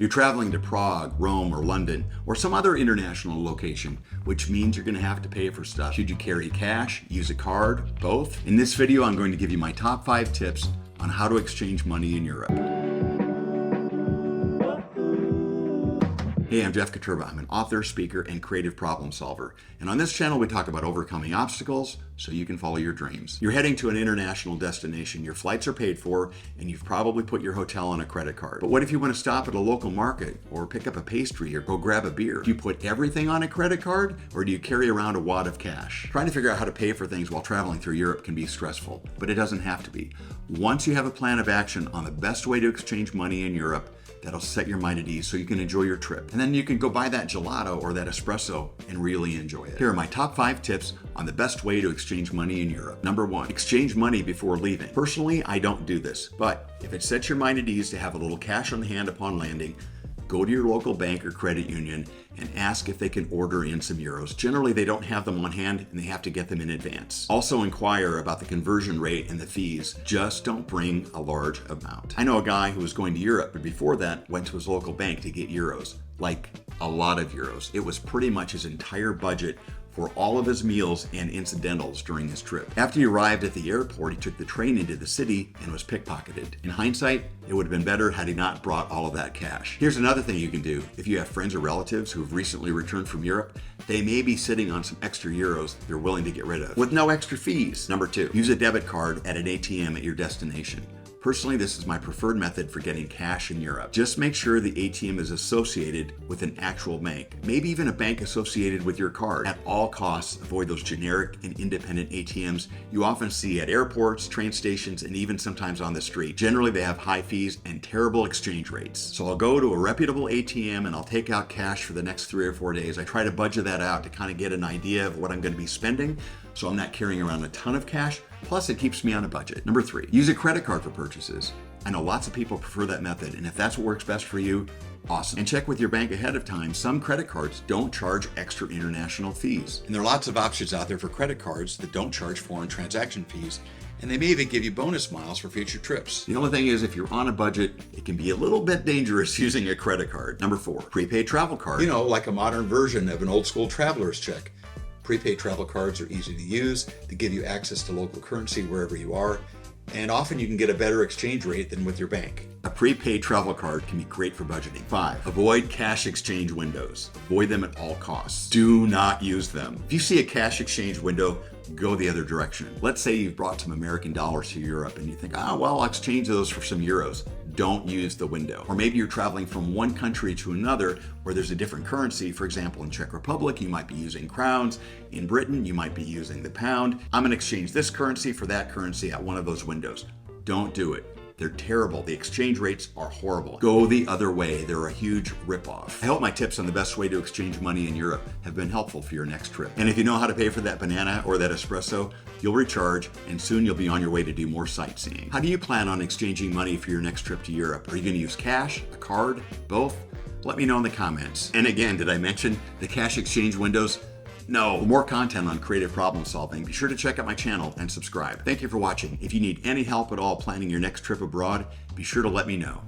You're traveling to Prague, Rome, or London, or some other international location, which means you're going to have to pay for stuff. Should you carry cash, use a card, both? In this video, I'm going to give you my top 5 tips on how to exchange money in Europe. Hey, I'm Jeff Katurba. I'm an author, speaker, and creative problem solver. And on this channel, we talk about overcoming obstacles so you can follow your dreams. You're heading to an international destination, your flights are paid for, and you've probably put your hotel on a credit card. But what if you want to stop at a local market or pick up a pastry or go grab a beer? Do you put everything on a credit card or do you carry around a wad of cash? Trying to figure out how to pay for things while traveling through Europe can be stressful, but it doesn't have to be. Once you have a plan of action on the best way to exchange money in Europe, that'll set your mind at ease so you can enjoy your trip. And then you can go buy that gelato or that espresso and really enjoy it. Here are my top 5 tips on the best way to exchange money in Europe. Number 1, exchange money before leaving. Personally, I don't do this, but if it sets your mind at ease to have a little cash on hand upon landing, go to your local bank or credit union and ask if they can order in some euros. Generally, they don't have them on hand and they have to get them in advance. Also inquire about the conversion rate and the fees. Just don't bring a large amount. I know a guy who was going to Europe, but before that went to his local bank to get euros, like a lot of euros. It was pretty much his entire budget for all of his meals and incidentals during his trip. After he arrived at the airport, he took the train into the city and was pickpocketed. In hindsight, it would have been better had he not brought all of that cash. Here's another thing you can do. If you have friends or relatives who have recently returned from Europe, they may be sitting on some extra euros they're willing to get rid of with no extra fees. Number 2, use a debit card at an ATM at your destination. Personally, this is my preferred method for getting cash in Europe. Just make sure the ATM is associated with an actual bank, maybe even a bank associated with your card. At all costs, avoid those generic and independent ATMs you often see at airports, train stations, and even sometimes on the street. Generally, they have high fees and terrible exchange rates. So I'll go to a reputable ATM and I'll take out cash for the next 3 or 4 days. I try to budget that out to kind of get an idea of what I'm going to be spending, so I'm not carrying around a ton of cash. Plus, it keeps me on a budget. Number 3, use a credit card for purchases. I know lots of people prefer that method, and if that's what works best for you, awesome. And check with your bank ahead of time. Some credit cards don't charge extra international fees. And there are lots of options out there for credit cards that don't charge foreign transaction fees, and they may even give you bonus miles for future trips. The only thing is, if you're on a budget, it can be a little bit dangerous using a credit card. Number 4, prepaid travel card. You know, like a modern version of an old school traveler's check. Prepaid travel cards are easy to use. They give you access to local currency wherever you are, and often you can get a better exchange rate than with your bank. A prepaid travel card can be great for budgeting. 5, avoid cash exchange windows. Avoid them at all costs. Do not use them. If you see a cash exchange window, go the other direction. Let's say you've brought some American dollars to Europe and you think, well, I'll exchange those for some euros. Don't use the window. Or maybe you're traveling from one country to another where there's a different currency. For example, in Czech Republic, you might be using crowns. In Britain, you might be using the pound. I'm going to exchange this currency for that currency at one of those windows. Don't do it. They're terrible. The exchange rates are horrible. Go the other way. They're a huge ripoff. I hope my tips on the best way to exchange money in Europe have been helpful for your next trip. And if you know how to pay for that banana or that espresso, you'll recharge and soon you'll be on your way to do more sightseeing. How do you plan on exchanging money for your next trip to Europe? Are you going to use cash, a card, both? Let me know in the comments. And again, did I mention the cash exchange windows? No. For more content on creative problem solving, be sure to check out my channel and subscribe. Thank you for watching. If you need any help at all planning your next trip abroad, be sure to let me know.